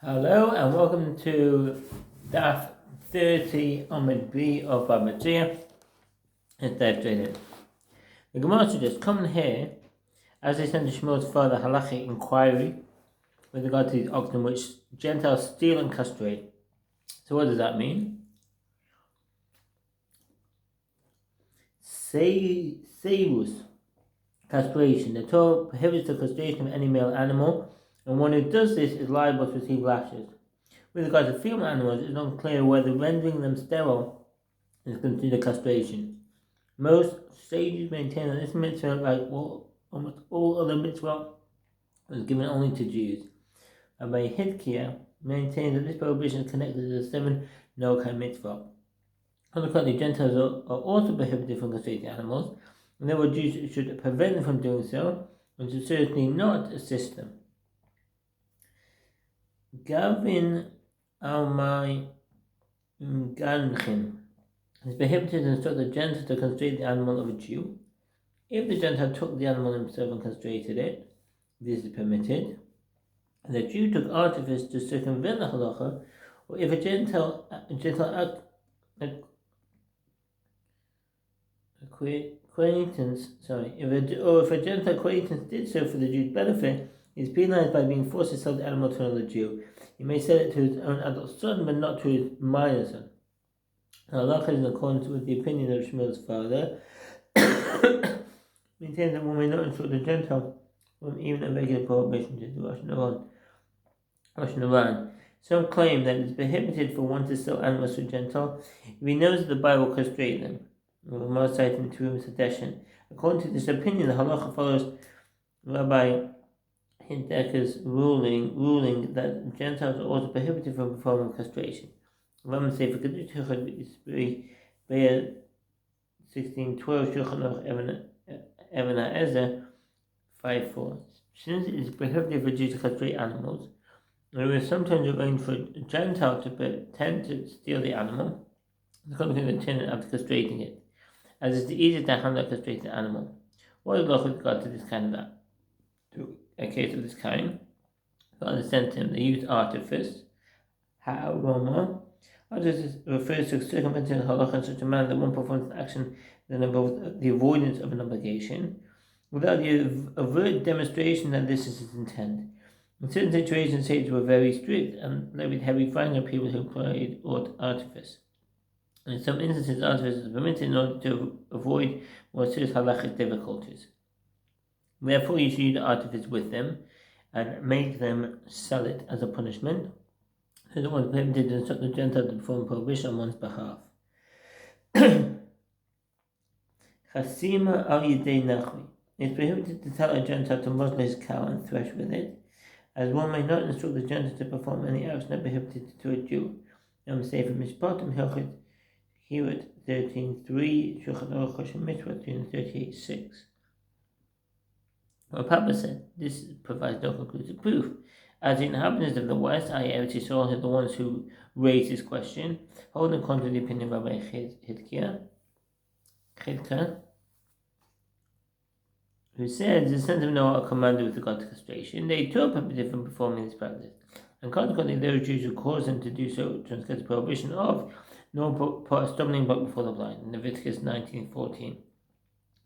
Hello and welcome to Daf 30 Amid B of Bava Metzia Daf. The Gemara suggests, come here, as they send to Shmuel's father halachic inquiry with regard to these oxen which Gentiles steal and castrate. So what does that mean? Seirus, castration. The Torah prohibits the castration of any male animal, and one who does this is liable to receive lashes. With regard to female animals, it is unclear whether rendering them sterile is considered castration. Most sages maintain that this mitzvah, like almost all other mitzvah, was given only to Jews. Rabbi Hidkiah maintains that this prohibition is connected to the 7 no-kai mitzvah. Consequently, Gentiles are also prohibited from castrating animals, and therefore Jews should prevent them from doing so, and should certainly not assist them. Gavin Almai Ganchin is prohibited to instruct the Gentile to castrate the animal of a Jew. If the Gentile took the animal himself and castrated it, this is permitted. And the Jew took artifice to circumvent the halacha, or if a Gentile acquaintance did so for the Jew's benefit, he is penalized by being forced to sell the animal to another Jew. He may sell it to his own adult son, but not to his minor son. Allah is in accordance with the opinion of Shmuel's father, maintains that one may not instruct the Gentile from even a regular prohibition to the Russian. Some claim that it is prohibited for one to sell animals to a Gentile if he knows that the Bible will castrate them. Most citing to suggestion. According to this opinion, the halacha follows Rabbi Hidkiah's ruling that Gentiles are also prohibited from performing castration. Rambam say for Kedusha 16:12 Shulchan Even HaEzer 5:4. Since it is prohibited for Jews to castrate animals, it is sometimes arranged for a Gentile to pretend to steal the animal, the content after castrating it, as it's easier to handle a castrated animal. What is law with regard to this kind of a case of this kind? To understand him, they used artifice. Ha'aroma. Artifice refers to circumventing the halacha in such a manner that one performs an action that involves the avoidance of an obligation, without the overt demonstration that this is his intent. In certain situations, sages were very strict and levied heavy fines on people who employed artifice. In some instances, artifice is permitted in order to avoid more serious halachic difficulties. Therefore, you should use artifice with them and make them sell it as a punishment, so that one is permitted to instruct the Gentile to perform prohibition on one's behalf. Chasima al yidei nachri. It is prohibited to tell a Gentile to muzzle his cow and thresh with it, as one may not instruct the Gentile to perform any action that prohibited to a Jew. Sefer Mishpatim Hilchot Hirat 13:3, Shulchan Aruch Hashem Mitzvah 38:6. Well, Papa said this provides no conclusive proof, as the inhabitants of the West, i.e. Eretz Yisrael, are the ones who raised this question, holding contrary to the opinion of Rabbi Hidkiah, who says the sons of Noah are commanded with regard to castration. They too are prohibited from performing this practice, and consequently those Jews who cause them to do so transgress the prohibition of nor put a stumbling block before the blind. Leviticus 19:14.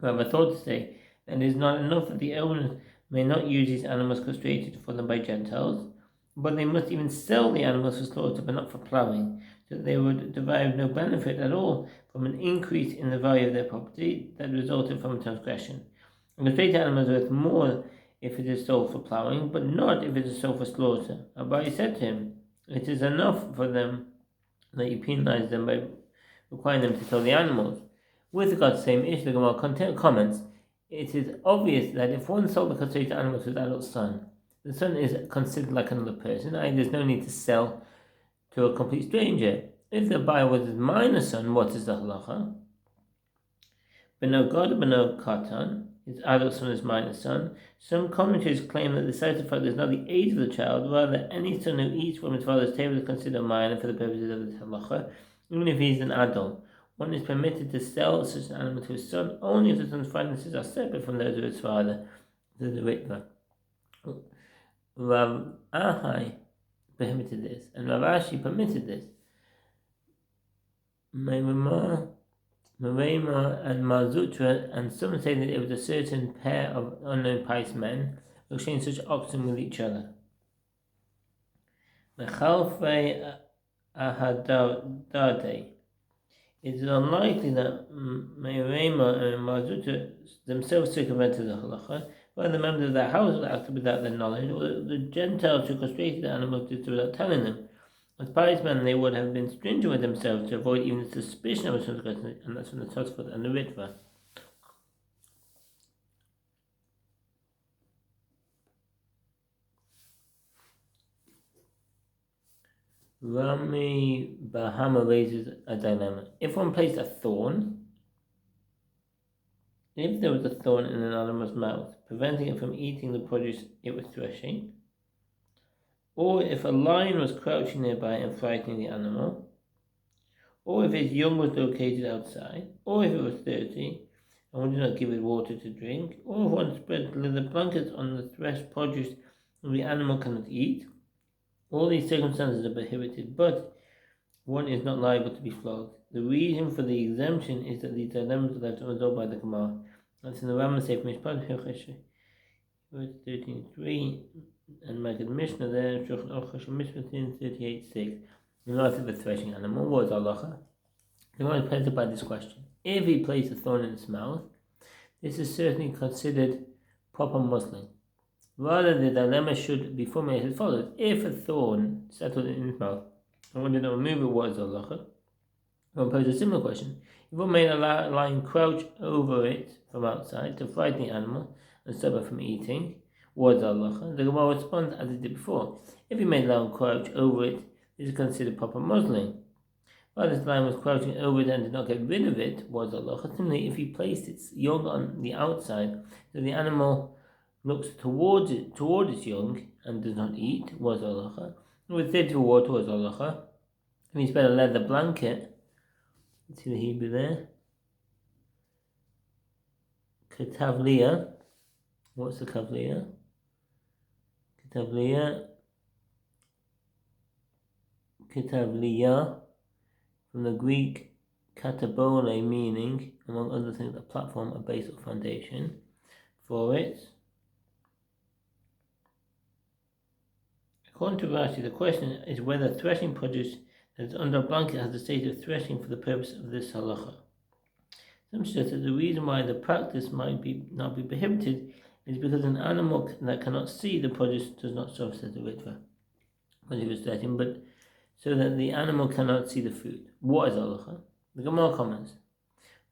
However, thought to say that it is not enough that the owners may not use these animals castrated for them by Gentiles, but they must even sell the animals for slaughter but not for ploughing, so that they would derive no benefit at all from an increase in the value of their property that resulted from transgression. A castrated animal is worth more if it is sold for ploughing, but not if it is sold for slaughter. Abai said to him, it is enough for them that you penalize them by requiring them to sell the animals. With regard to the same issue, the Gemara comments, it is obvious that if one sold the castrated animal to his adult son, the son is considered like another person, i.e. there's no need to sell to a complete stranger. If the buyer was his minor son, what is the halacha? Beno God, Beno Katan, his adult son is minor son. Some commentators claim that the cited fact is not the age of the child, rather any son who eats from his father's table is considered minor for the purposes of the halacha, even if he is an adult. One is permitted to sell such an animal to his son only if the son's finances are separate from those of his father, to the Ritva. Rav Ahai prohibited this, and Rav Ashi permitted this. Merema and Malzutra, and some say that it was a certain pair of unknown pious men who exchanged such oxen with each other. Mechalfei ahadade. It is unlikely that Merema and Malzutra themselves circumvented the halacha, whether the members of their household acted without their knowledge, or the Gentiles who castrated the animals did so without telling them. As pious men, they would have been stringent with themselves to avoid even the suspicion of a transgression, and that's from the Tosfot and the Ritva. Rami Bahama raises a dilemma. If one placed a thorn, if there was a thorn in an animal's mouth, preventing it from eating the produce it was threshing, or if a lion was crouching nearby and frightening the animal, or if its young was located outside, or if it was thirsty and one did not give it water to drink, or if one spread leather blankets on the threshed produce and the animal cannot eat, all these circumstances are prohibited, but one is not liable to be flogged. The reason for the exemption is that these dilemmas are left unresolved by the Gemara. That's in the Rambam Sefer Mishpat, verse 13.3, and Maggid Mishnah there, Shulchan Aruch Mishnah 38.6. In light of the threshing animal, what is halacha? The Gemara is presented by this question. If he placed a thorn in its mouth, this is certainly considered proper muzzling. Rather, the dilemma should be formulated as follows. If a thorn settled in his mouth and one did not remove it, what is halacha? One poses a similar question. If one made a lion crouch over it from outside to frighten the animal and stop it from eating, what is halacha? The Gemara responds as it did before. If he made a lion crouch over it, this is considered proper muzzling. While this lion was crouching over it and did not get rid of it, what is halacha? Similarly, if he placed its young on the outside, so the animal looks toward its young and does not eat, what is halacha? With thirsty for water, what is halacha? If he spread a leather blanket, let's see the Hebrew there. Ketavliya. What's the kavliya? Ketavliya, from the Greek katabole, meaning, among other things, a platform, a base or foundation for it. According to Rashi, the question is whether threshing produce that is under a blanket has the state of threshing for the purpose of this halacha. Some suggest that the reason why the practice might not be prohibited is because an animal that cannot see the produce does not serve as the ritva, when he was threshing, but so that the animal cannot see the food. What is halacha? The Gemara comments,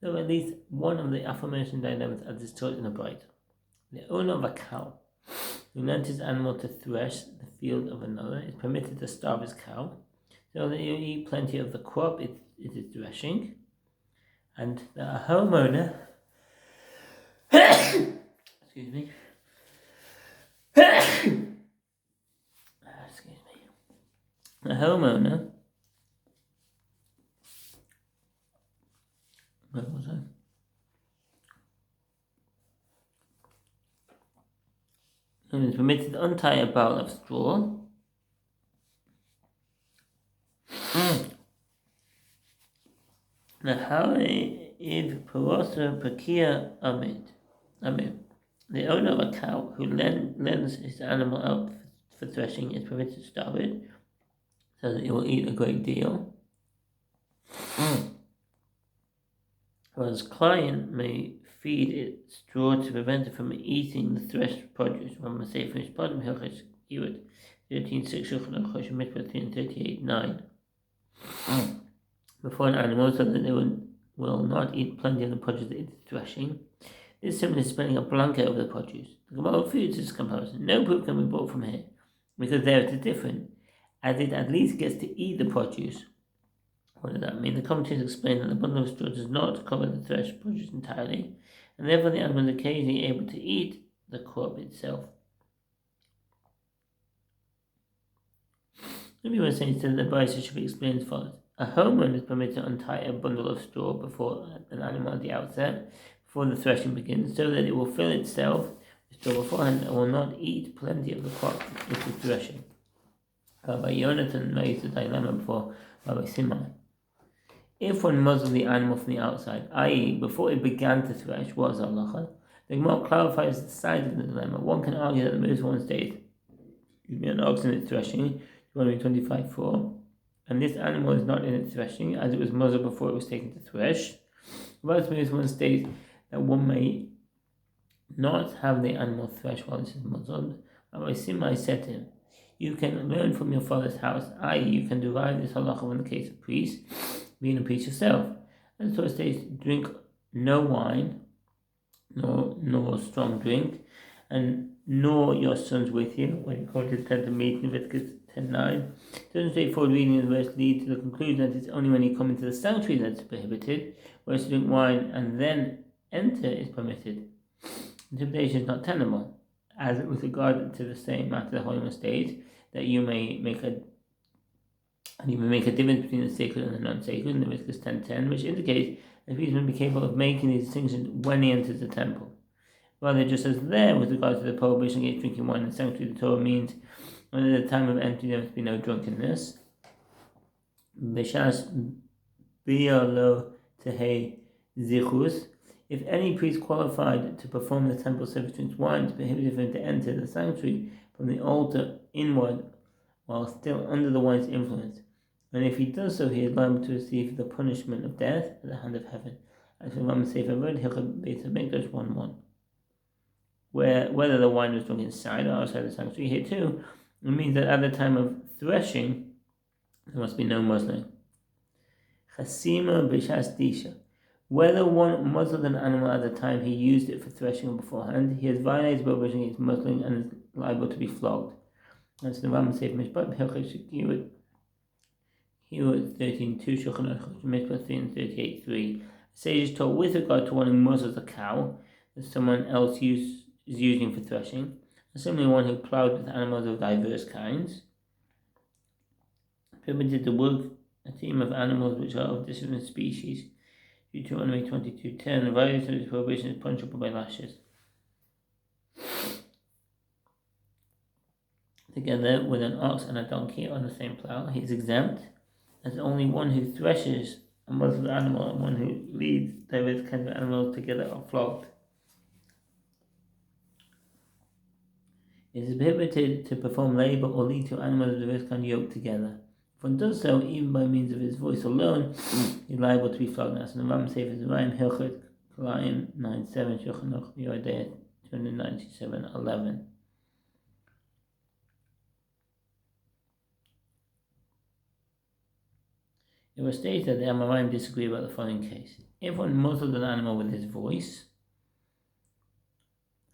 there are at least one of the aforementioned dilemmas as is taught in the Braita. The owner of a cow who lent his animal to thresh the field of another is permitted to starve his cow, so that he will eat plenty of the crop it is threshing, and that a homeowner excuse me a homeowner where was I? And is permitted to untie a bale of straw if Parosa Pakia Amid. The owner of a cow who lends his animal out for threshing is permitted to starve it, so that it will eat a great deal. Or his client may feed it straw to prevent it from eating the threshed produce. From a Sefer Mishpat, Hilchos Kiwut 13.6, Shulchan Aruch Mishpat 38.9. Before an animal, so that they will not eat plenty of the produce that it is threshing. This is simply spreading a blanket over the produce. The Gemara refutes this comparison. No proof can be brought from here, because there it is different, as it at least gets to eat the produce. What does that mean? The commentators explain that the bundle of straw does not cover the threshed produce entirely, and therefore the animal is occasionally able to eat the crop itself. Maybe we're saying that the Braisa should be explained as follows. A homeowner is permitted to untie a bundle of straw before an animal at the outset, before the threshing begins, so that it will fill itself with straw beforehand and will not eat plenty of the crop it is threshing. Rabbi Yonatan raised the dilemma before Rabbi Simon. If one muzzled the animal from the outside, i.e., before it began to thresh, what is halacha? The Gemara clarifies the side of the dilemma. One can argue that the most one states, an ox in its threshing, Deuteronomy 25:4, and this animal is not in its threshing, as it was muzzled before it was taken to thresh. Whereas most one states that one may not have the animal thresh while it is muzzled. Rabbi Simai said to him, you can learn from your father's house, i.e., you can derive this halacha from the case of priests, being a priest yourself. And the Torah states, drink no wine, nor strong drink, and nor your sons with you, when you come to the tent of meeting, Leviticus 10:9. Certain straightforward reading of the verse lead to the conclusion that it's only when you come into the sanctuary that it's prohibited, whereas to drink wine and then enter is permitted. Interpretation is not tenable, as with regard to the same matter the Holy One states that you may make a difference between the sacred and the non-sacred in Leviticus 10:10, which indicates that priest may be capable of making these distinctions when he enters the temple. Rather, just as there, with regard to the prohibition against drinking wine in the sanctuary, the Torah means when at the time of entry there must be no drunkenness. B'shas bi'alo tehei zichus. If any priest qualified to perform the temple service drinks wine, it's prohibited for him to enter the sanctuary from the altar inward while still under the wine's influence. And if he does so, he is liable to receive the punishment of death at the hand of heaven. As for Bava Metzia Daf 1:1. Whether the wine was drunk inside or outside the sanctuary, here too, it means that at the time of threshing, there must be no muzzling. Chasima b'shas disha. Whether one muzzled an animal at the time he used it for threshing beforehand, he has violated prohibition against muzzling and is liable to be flogged. That's the Bava Metzia Mishpat, Hiwot 13:2, Shulchan Aruch Mishpat 38:3. Sages taught with regard to one who muzzles a cow that someone else is using for threshing, and similarly one who plowed with animals of diverse kinds, permitted to work a team of animals which are of different species. Deuteronomy 22:10. The violation of this prohibition is punishable by lashes. Together with an ox and a donkey on the same plow, he is exempt, as only one who threshes a muzzled animal and one who leads diverse kinds of animals together are flogged. It is prohibited to perform labor or lead two animals of diverse kind yoked together. If one does so, even by means of his voice alone, he is liable to be flogged. As in the Ram Sefer Zerayim Hilchot Kalayim 9:7, Shulchan Aruch Yodeah 297:11. It was stated that the Amoraim disagree about the following case. If one muzzled an animal with his voice,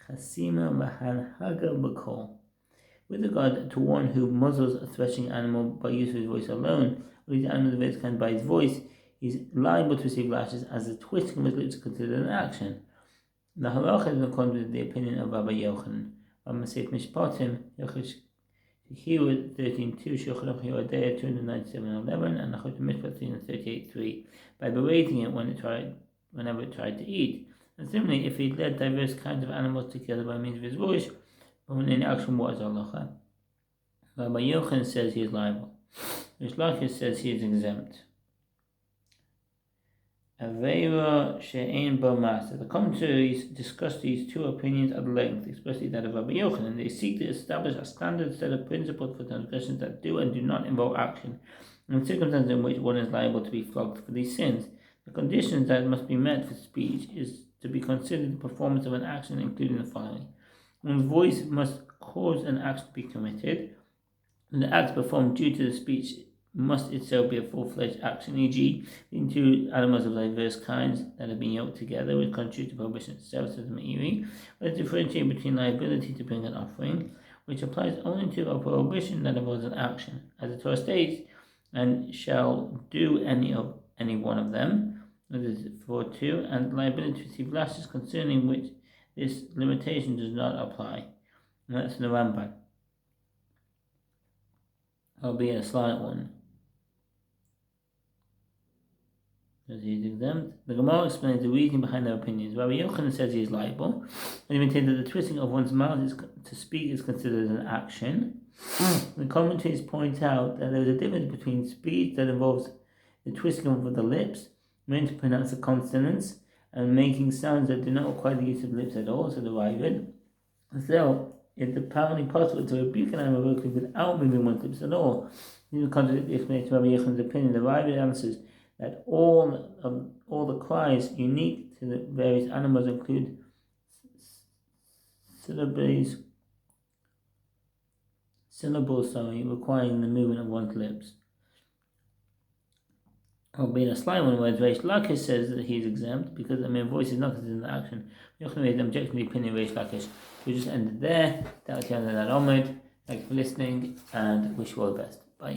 Chasima Mahanhaga Bakol. With regard to one who muzzles a threshing animal by use of his voice alone, or leads animals of his kind by his voice, he is liable to receive lashes, as the twisting of his lips is considered an action. The halacha is in accordance with the opinion of Rabbi Yochanan. Bava Metzia Mishpatim, Hiwot 13:2, Shulchan Aruch Yodeah 297:11, and Achot Mishpat 38:3, by berating it whenever it tried to eat. And similarly, if he led diverse kinds of animals together by means of his voice, but when in action, what is halacha? Rabbi Yochanan says he is liable. Rish Lakish says he is exempt. Aveira she'ein bo ma'aseh. The commentaries discuss these two opinions at length, especially that of Rabbi Yochanan. They seek to establish a standard set of principles for transgressions that do and do not involve action, and circumstances in which one is liable to be flogged for these sins. The conditions that must be met for speech is to be considered the performance of an action, including the following. One's voice must cause an action to be committed, and the act performed due to the speech must itself be a full-fledged action, e.g., being two animals of diverse kinds that have been yoked together, which contribute to prohibition itself, says Meiri. Let's differentiate between liability to bring an offering, which applies only to a prohibition that involves an action, as the Torah states, and shall do any one of them, that is 4:2, and liability to receive lashes concerning which this limitation does not apply. And that's in the Ramban, albeit a slight one. Because he is exempt. The Gemara explains the reason behind their opinions. Rabbi Yochanan says he is liable, and he maintains that the twisting of one's mouth to speak is considered an action. The commentaries point out that there is a difference between speech that involves the twisting of the lips, meant to pronounce the consonants, and making sounds that do not require the use of lips at all, so the Ravid. So, it's apparently possible to rebuke an animal vocally without moving one's lips at all. In the contradict the explanation of Rabbi Yochanan's opinion, the Ravid answers that all the cries unique to the various animals include syllables requiring the movement of one's lips. Albeit a slight one, whereas Reish Lakish says that he is exempt because the mere voice is not considered an action. Yochanan made an objection to the opinion of Reish Lakish. We just ended there. That was the end of that Omid. Thanks for listening and wish you all the best. Bye.